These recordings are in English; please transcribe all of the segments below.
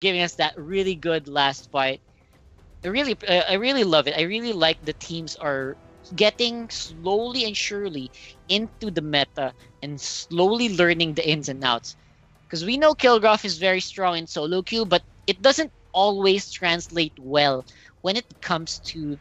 giving us that really good last fight. I really love it. I really like the teams are getting slowly and surely into the meta and slowly learning the ins and outs. Because we know Kilgraph is very strong in solo queue, but it doesn't always translate well when it comes to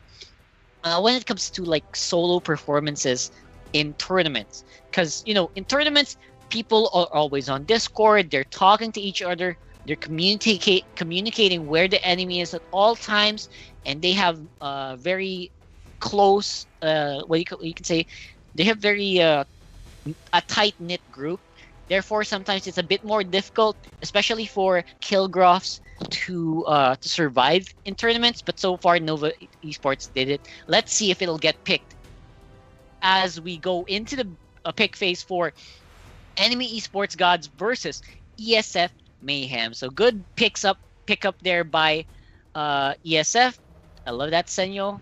like solo performances in tournaments. Because in tournaments, people are always on Discord. They're talking to each other. They're communicating where the enemy is at all times, and they have very close. You can say they have very a tight knit group. Therefore, sometimes it's a bit more difficult, especially for Killgraphs to survive in tournaments. But so far, Nova Esports did it. Let's see if it'll get picked as we go into the pick phase for EnemyE-Sports Gods versus ESF.MAYHEM. So good pick up there by ESF. I love that Senyo.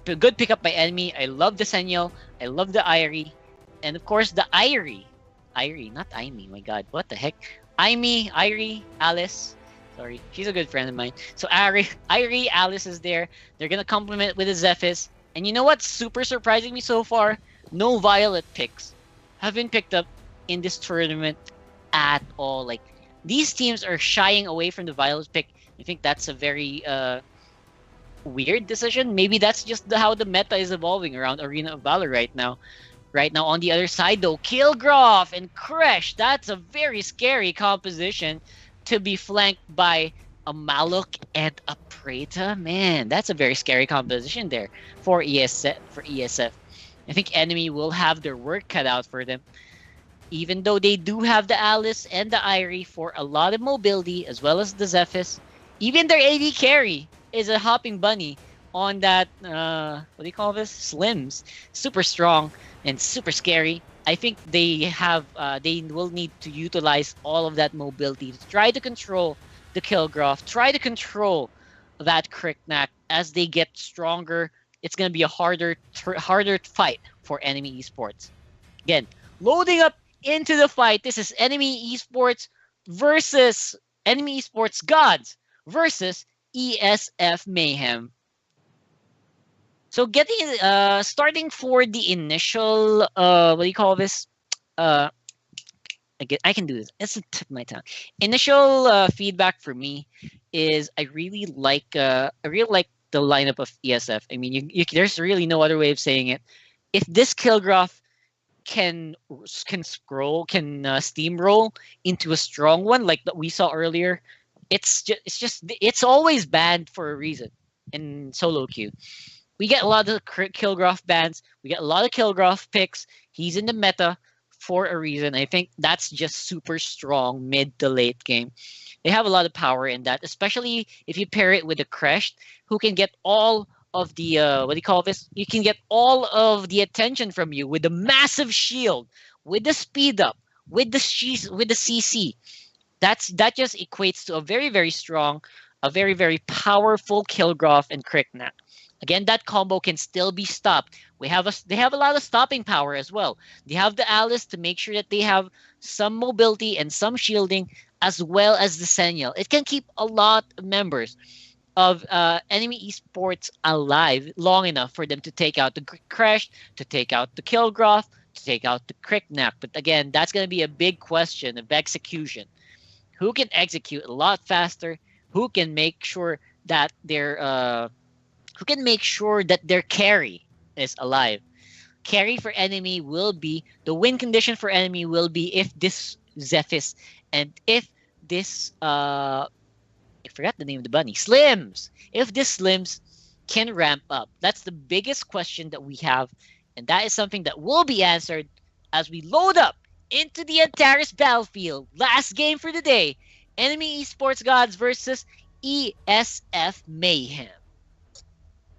Good pickup by Enemy. I love the Senyo. I love the Irie. And of course the Irie. Irie, not Aimee. My god, what the heck? Irie, Alice. Sorry, she's a good friend of mine. So Irie, Alice is there. They're gonna complement with the Zephys. And you know what's super surprising me so far? No Violet picks have been picked up in this tournament at all. Like, these teams are shying away from the Violet pick. I think that's a very weird decision. Maybe that's just how the meta is evolving around Arena of Valor right now. Right now, on the other side, though, Kilgroff and Kresh. That's a very scary composition to be flanked by a Maluk and a Preta. Man, that's a very scary composition there for ESF. I think Enemy will have their work cut out for them. Even though they do have the Alice and the Irie for a lot of mobility, as well as the Zephys. Even their AD carry is a hopping bunny on that, what do you call this? Slims. Super strong and super scary. I think they will need to utilize all of that mobility to try to control the Killgraph, try to control that Cricknack as they get stronger. It's going to be a harder fight for EnemyE-Sports. Again, loading up into the fight. This is EnemyE-Sports versus EnemyE-Sports Gods versus ESF.MAYHEM. So starting for the initial what do you call this? I can do this. It's the tip of my tongue. Initial feedback for me is I really like the lineup of ESF. I mean, there's really no other way of saying it. If this Killgraph can steamroll into a strong one like that we saw earlier, it's always banned for a reason in solo queue. We get a lot of Killgraph bans. We get a lot of Killgraph picks. He's in the meta for a reason. I think that's just super strong mid to late game. They have a lot of power in that, especially if you pair it with a Kresh, who can get all of the what do you call this? You can get all of the attention from you with the massive shield, with the speed up, with the CC. That just equates to a very, very strong, a very, very powerful Killgraph and Cricknack. Again, that combo can still be stopped. They have a lot of stopping power as well. They have the Alice to make sure that they have some mobility and some shielding, as well as the Sentinel. It can keep a lot of members of EnemyE-Sports alive long enough for them to take out the Kresh, to take out the Killgraph, to take out the Cricknack. But again, that's going to be a big question of execution. Who can execute a lot faster? Who can make sure that their carry is alive? Carry for Enemy will be the win condition for Enemy will be if this Zephys and if this I forgot the name of the bunny, Slims. If this Slims can ramp up, that's the biggest question that we have, and that is something that will be answered as we load up into the Antares battlefield. Last game for the day: EnemyE-Sports Gods versus ESF.MAYHEM.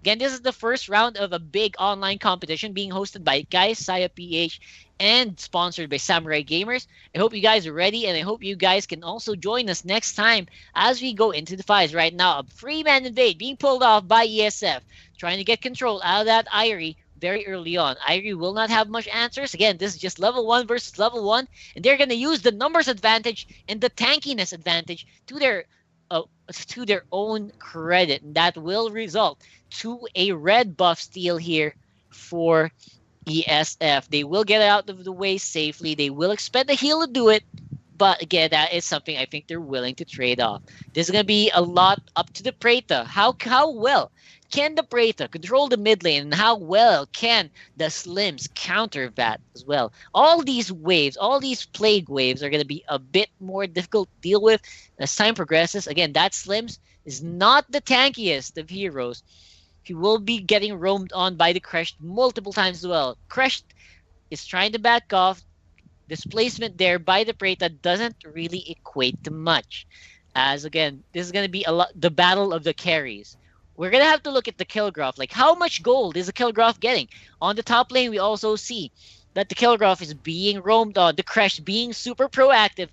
Again, this is the first round of a big online competition being hosted by Kaisaya PH and sponsored by Samurai Gamers. I hope you guys are ready, and I hope you guys can also join us next time as we go into the fights. Right now, a free-man invade being pulled off by ESF, trying to get control out of that Irie very early on. Irie will not have much answers. Again, this is just level 1 versus level 1, and they're going to use the numbers advantage and the tankiness advantage to their to their own credit. And that will result to a red buff steal here for ESF. They will get out of the way safely. They will expend the heal to do it. But again, that is something I think they're willing to trade off. This is going to be a lot up to the Preta. How well can the Preta control the mid lane, and how well can the Slims counter that as well? All these waves, all these plague waves are going to be a bit more difficult to deal with as time progresses. Again, that Slims is not the tankiest of heroes. He will be getting roamed on by the Crushed multiple times as well. Crushed is trying to back off. Displacement there by the Preta doesn't really equate to much. As again, this is going to be a lot the battle of the carries. We're going to have to look at the kill graph. Like, how much gold is the kill graph getting? On the top lane, we also see that the kill graph is being roamed on. The Crash being super proactive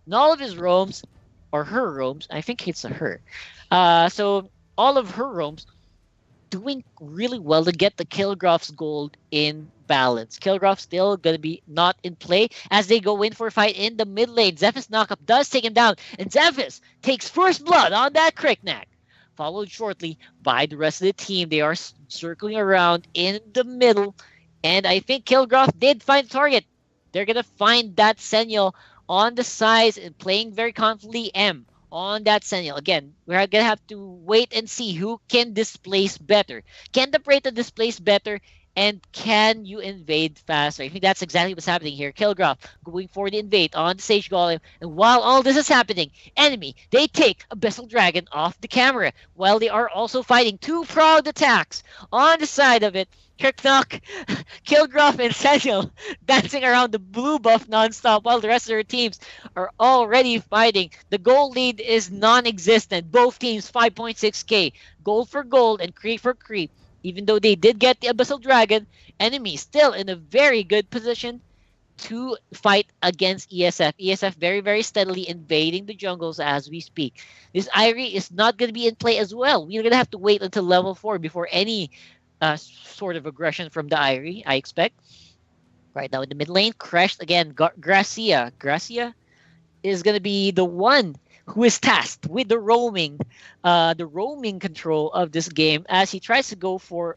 in all of his roams, or her roams. I think it's a her. So all of her roams doing really well to get the Kilgraph's gold in balance. Kilgraph still going to be not in play as they go in for a fight in the mid lane. Zephyr's knockup does take him down, and Zephyr's takes first blood on that Cricknack. Followed shortly by the rest of the team. They are circling around in the middle, and I think Kilgraph did find the target. They're going to find that Sentinel on the sides and playing very confidently M on that Sentinel. Again, we're going to have to wait and see who can displace better. Can the Preta displace better? And can you invade faster? I think that's exactly what's happening here. Kilgraph going for the invade on the Sage Golem. And while all this is happening, enemy, they take Abyssal Dragon off the camera. While they are also fighting two proud attacks on the side of it. Kirknock, Kilgraph, and Sentinel dancing around the blue buff nonstop while the rest of their teams are already fighting. The gold lead is non-existent. Both teams 5.6k. Gold for gold and creep for creep. Even though they did get the Abyssal Dragon, enemy still in a very good position to fight against ESF. ESF very, very steadily invading the jungles as we speak. This Irie is not going to be in play as well. We're going to have to wait until level 4 before any sort of aggression from the Irie, I expect. Right now in the mid lane, crashed again. Gracia. Gracia is going to be the one who is tasked with the roaming control of this game as he tries to go for,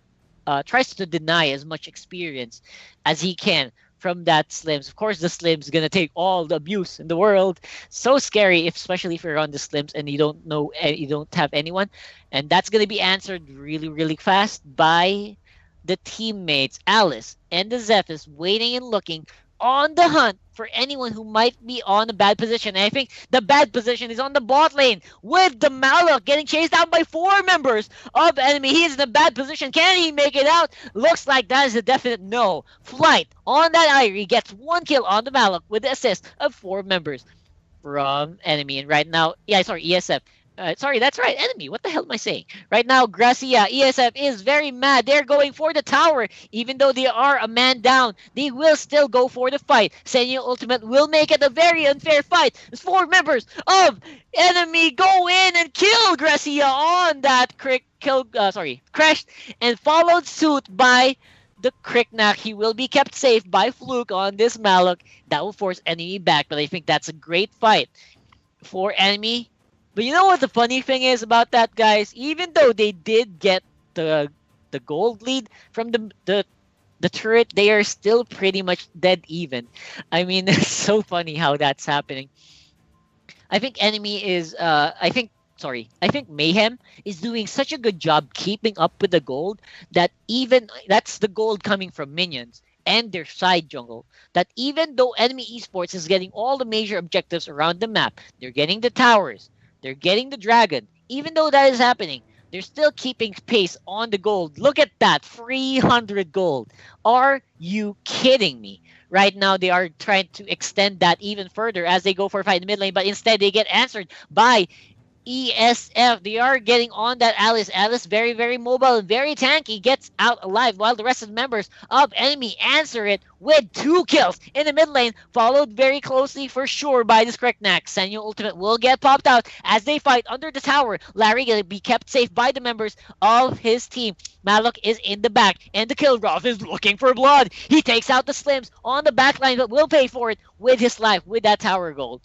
tries to deny as much experience as he can from that Slims. Of course, the Slims gonna take all the abuse in the world. So scary, especially if you're on the Slims and you don't know, you don't have anyone, and that's gonna be answered really, really fast by the teammates. Alice and the Zephyrus waiting and looking on the hunt for anyone who might be on a bad position. And I think the bad position is on the bot lane with the Malok getting chased down by 4 members of enemy. He is in a bad position. Can he make it out? Looks like that is a definite no. Flight on that Irie gets 1 kill on the Malok with the assist of 4 members from enemy. And right now, ESF. Sorry, that's right, enemy. What the hell am I saying? Right now, Gracia, ESF is very mad. They're going for the tower. Even though they are a man down, they will still go for the fight. Senyo Ultimate will make it a very unfair fight. As 4 members of enemy go in and kill Gracia on that crashed and followed suit by the Cricknack. He will be kept safe by Fluke on this Malok. That will force enemy back, but I think that's a great fight for enemy. But you know what the funny thing is about that, guys? Even though they did get the gold lead from the turret, they are still pretty much dead even. I mean, it's so funny how that's happening. I think enemy is I think Mayhem is doing such a good job keeping up with the gold that even that's the gold coming from minions and their side jungle, that even though EnemyE-Sports is getting all the major objectives around the map, they're getting the towers, they're getting the dragon. Even though that is happening, they're still keeping pace on the gold. Look at that, 300 gold. Are you kidding me? Right now, they are trying to extend that even further as they go for a fight in the mid lane, but instead they get answered by ESF. They are getting on that Alice. Alice very, very mobile and very tanky, gets out alive while the rest of the members of enemy answer it with 2 kills in the mid lane, followed very closely for sure by this Cricknack. Senyo Ultimate will get popped out as they fight under the tower. Larry gonna be kept safe by the members of his team. Malok is in the back, and the Kilgraph is looking for blood. He takes out the Slims on the back line, but will pay for it with his life, with that tower gold.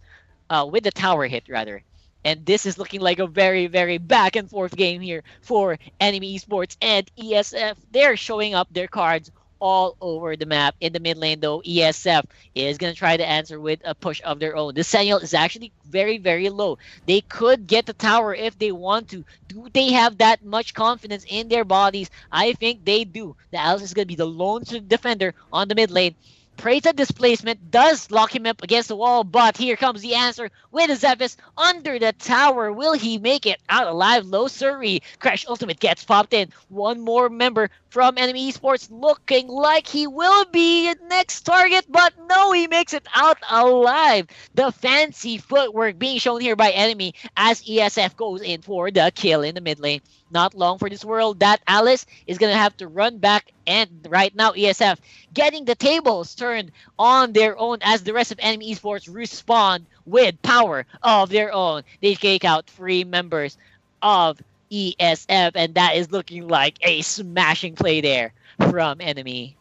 With the tower hit, rather. And this is looking like a very, very back and forth game here for Enemy Esports and ESF. They're showing up their cards all over the map. In the mid lane, though, ESF is going to try to answer with a push of their own. The Sentinel is actually very, very low. They could get the tower if they want to. Do they have that much confidence in their bodies? I think they do. The Alice is going to be the lone defender on the mid lane. Prays at displacement, does lock him up against the wall, but here comes the answer with a Zephys under the tower. Will he make it out alive? Low Surrey. Crash Ultimate gets popped in. One more member from Enemy Esports looking like he will be next target, but no, he makes it out alive. The fancy footwork being shown here by Enemy as ESF goes in for the kill in the mid lane. Not long for this world. That Alice is going to have to run back, and right now ESF getting the tables turned on their own as the rest of Enemy Esports respond with power of their own. They take out 3 members of ESF, and that is looking like a smashing play there from Enemy.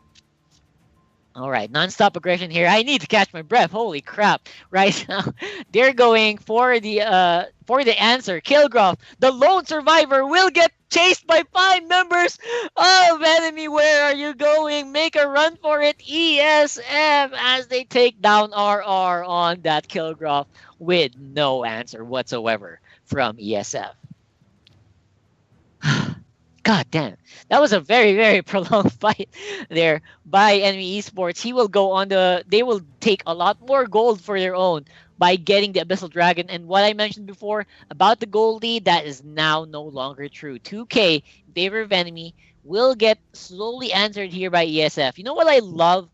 All right, non-stop aggression here. I need to catch my breath. Holy crap! Right now, they're going for the answer. Kilgrove, the lone survivor, will get chased by 5 members of Enemy. Where are you going? Make a run for it, ESF, as they take down RR on that Kilgrove with no answer whatsoever from ESF. God damn. That was a very, very prolonged fight there by Enemy Esports. They will take a lot more gold for their own by getting the Abyssal Dragon. And what I mentioned before about the gold lead, that is now no longer true. 2K in favor of Enemy will get slowly answered here by ESF. You know what I love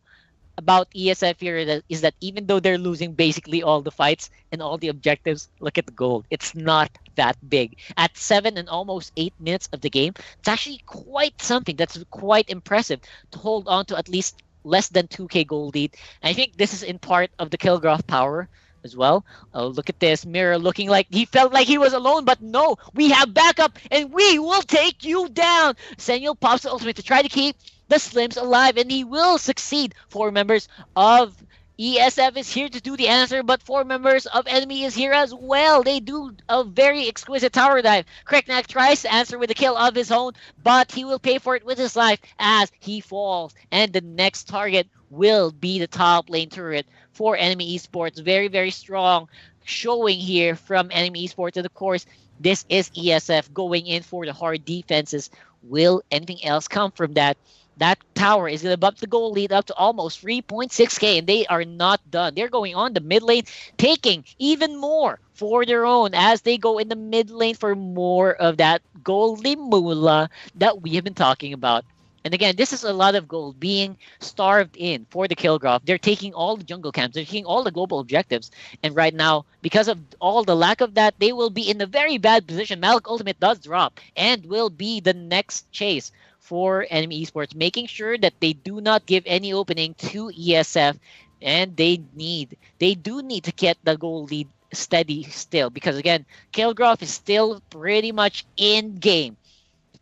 about ESF here is that even though they're losing basically all the fights and all the objectives, look at the gold. It's not that big. At 7 and almost 8 minutes of the game, it's actually quite something. That's quite impressive to hold on to at least less than 2K gold lead. And I think this is in part of the Kilgraph power as well. Oh, look at this. Mirror looking like he felt like he was alone, but no, we have backup and we will take you down. Senyo pops the ultimate to try to keep the Slims alive, and he will succeed. 4 members of ESF is here to do the answer, but 4 members of Enemy is here as well. They do a very exquisite tower dive. Kreknak tries to answer with a kill of his own, but he will pay for it with his life as he falls. And the next target will be the top lane turret for Enemy Esports. Very, very strong showing here from Enemy Esports. And of course, this is ESF going in for the hard defenses. Will anything else come from that? That tower is going to bump the goal lead up to almost 3.6k, and they are not done. They're going on the mid lane, taking even more for their own as they go in the mid lane for more of that goldie moolah that we have been talking about. And again, this is a lot of gold being starved in for the Kilgraph. They're taking all the jungle camps. They're taking all the global objectives. And right now, because of all the lack of that, they will be in a very bad position. Malik Ultimate does drop and will be the next chase for Enemy Esports, making sure that they do not give any opening to ESF, and they do need to get the goal lead steady still, because again, Kilgraph is still pretty much in game,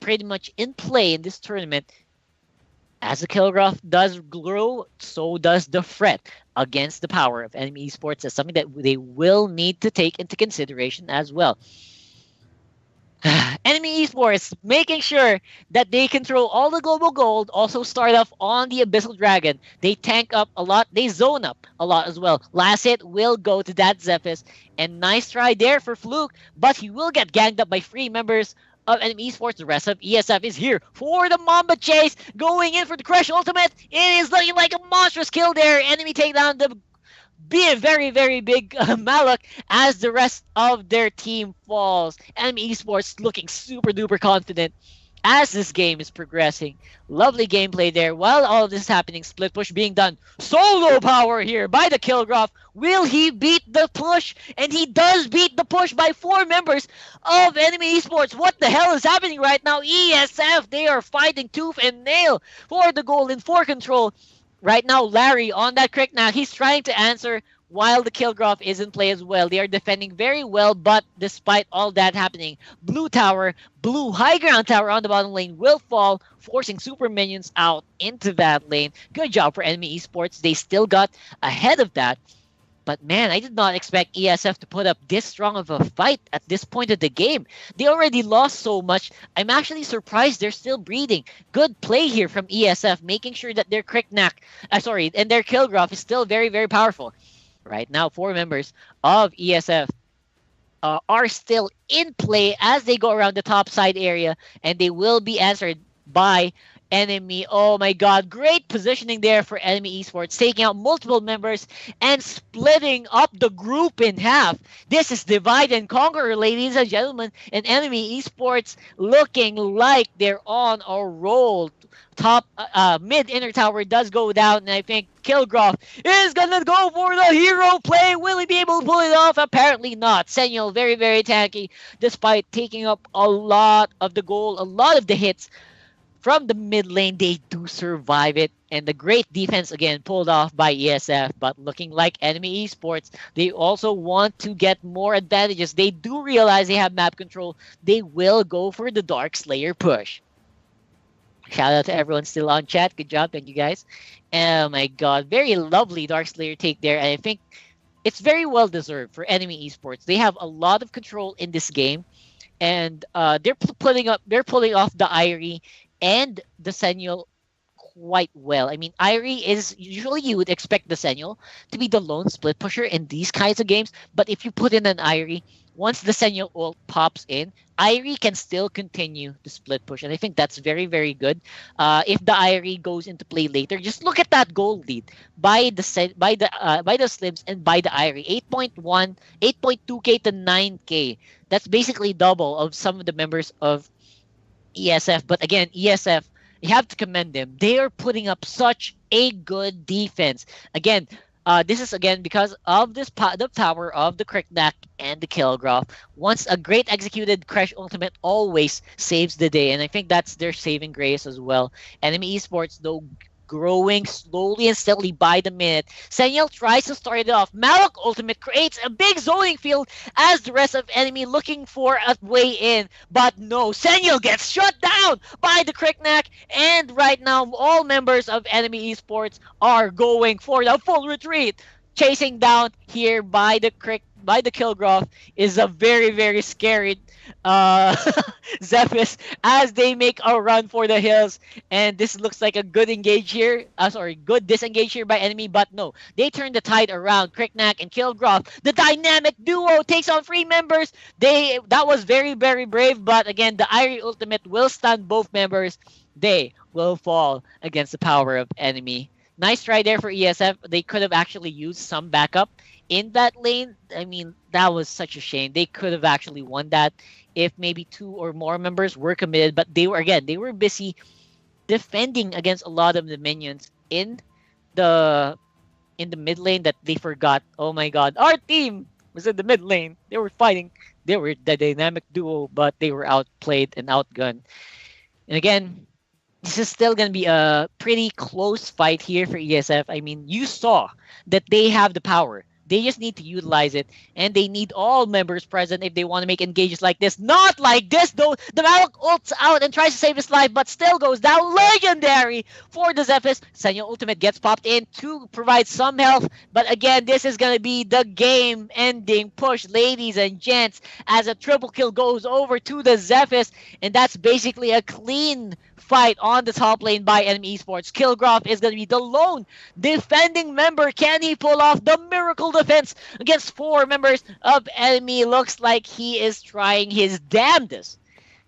pretty much in play in this tournament. As the Kilgraph does grow, so does the threat against the power of Enemy Esports. That's something that they will need to take into consideration as well. Enemy Esports making sure that they control all the global gold, also start off on the Abyssal Dragon. They tank up a lot, they zone up a lot as well. Last hit will go to that Zephys, and nice try there for Fluke, but he will get ganged up by 3 members of Enemy Esports. The rest of ESF is here for the Mamba chase, going in for the Crush Ultimate. It is looking like a monstrous kill there. Enemy take down the be a very, very big Malak as the rest of their team falls. Enemy Esports looking super duper confident as this game is progressing. Lovely gameplay there. While all of this is happening, split push being done. Solo power here by the Kilgraph. Will he beat the push? And he does beat the push by 4 members of Enemy Esports. What the hell is happening right now? ESF, they are fighting tooth and nail for the goal in 4 control. Right now, Larry on that crick now, he's trying to answer while the Kilgraph is in play as well. They are defending very well, but despite all that happening, blue high ground tower on the bottom lane will fall, forcing super minions out into that lane. Good job for Enemy Esports. They still got ahead of that. But man, I did not expect ESF to put up this strong of a fight at this point of the game. They already lost so much. I'm actually surprised they're still breathing. Good play here from ESF, making sure that their and their kill graph is still very, very powerful. Right now, 4 members of ESF are still in play as they go around the top side area, and they will be answered by enemy. Oh my god, great positioning there for enemy esports, taking out multiple members and splitting up the group in half. This is divide and conquer, ladies and gentlemen, and enemy esports looking like they're on a roll. Top mid inner tower does go down, and I think Kilgroff is gonna go for the hero play. Will he be able to pull it off? Apparently not. Senyo very, very tanky, despite taking up a lot of the goal, a lot of the hits from the mid lane. They do survive it, and the great defense again pulled off by ESF. But looking like enemy esports, they also want to get more advantages. They do realize they have map control. They will go for the Dark Slayer push. Shout out to everyone still on chat. Good job. Thank you guys. Oh my god. Very lovely Dark Slayer take there. And I think it's very well deserved for enemy esports. They have a lot of control in this game. And they're pulling off the Irie and the Senyo quite well. I mean, Irie is usually, you would expect the Senyo to be the lone split pusher in these kinds of games. But if you put in an Irie, once the Senyo ult pops in, Irie can still continue the split push, and I think that's very, very good. If the Irie goes into play later, just look at that goal lead by the Slims and by the Irie. 8.1, 8.2k to 9k. That's basically double of some of the members of ESF. But again, ESF, you have to commend them. They are putting up such a good defense. Again, this is again because of the power of the Cricknack and the Killgraph. Once a great executed Crash ultimate always saves the day, and I think that's their saving grace as well. Enemy esports, though, growing slowly and steadily by the minute. Senyel tries to start it off. Malak ultimate creates a big zoning field as the rest of enemy looking for a way in. But no, Senyel gets shut down by the Cricknack, and right now all members of enemy esports are going for the full retreat. Chasing down here by the Killgraph is a very, very scary Zephys as they make a run for the hills, and this looks like a good good disengage here by enemy, but no, they turn the tide around. Cricknack and Killgraph, the dynamic duo, takes on 3 members. That was very, very brave, but again, the Irie ultimate will stun both members. They will fall against the power of enemy. Nice try there for ESF. They could have actually used some backup in that lane. I mean, that was such a shame. They could have actually won that if maybe 2 or more members were committed, but they were busy defending against a lot of the minions in the mid lane that they forgot. Oh my god, our team was in the mid lane. They were fighting. They were the dynamic duo, but they were outplayed and outgunned. And again, this is still going to be a pretty close fight here for ESF. I mean, you saw that they have the power. They just need to utilize it, and they need all members present if they want to make engages like this. Not like this, though. The Malak ults out and tries to save his life, but still goes down. Legendary for the Zephys. Senyo ultimate gets popped in to provide some health, but again, this is going to be the game-ending push, ladies and gents, as a triple kill goes over to the Zephys, and that's basically a clean fight on the top lane by enemy esports. Killgraph is going to be the lone defending member. Can he pull off the miracle defense against 4 members of enemy? Looks like he is trying his damnedest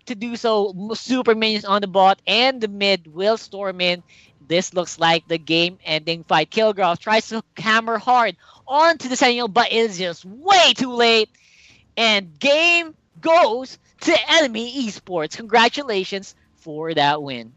to do so. Super minions on the bot, and the mid will storm in. This looks like the game-ending fight. Killgraph tries to hammer hard onto the Sentinel, but it is just way too late. And game goes to enemy esports. Congratulations for that win.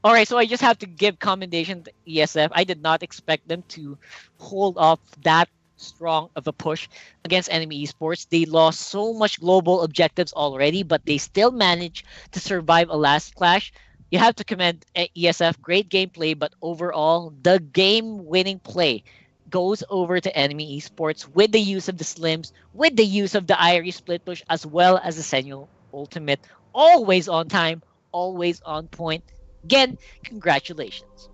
All right, so I just have to give commendation to ESF. I did not expect them to hold off that strong of a push against enemy esports. They lost so much global objectives already, but they still managed to survive a last clash. You have to commend ESF. Great gameplay, but overall, the game-winning play goes over to enemy esports with the use of the Slims, with the use of the Irie split push, as well as the Senyo ultimate. Always on time, always on point. Again, congratulations.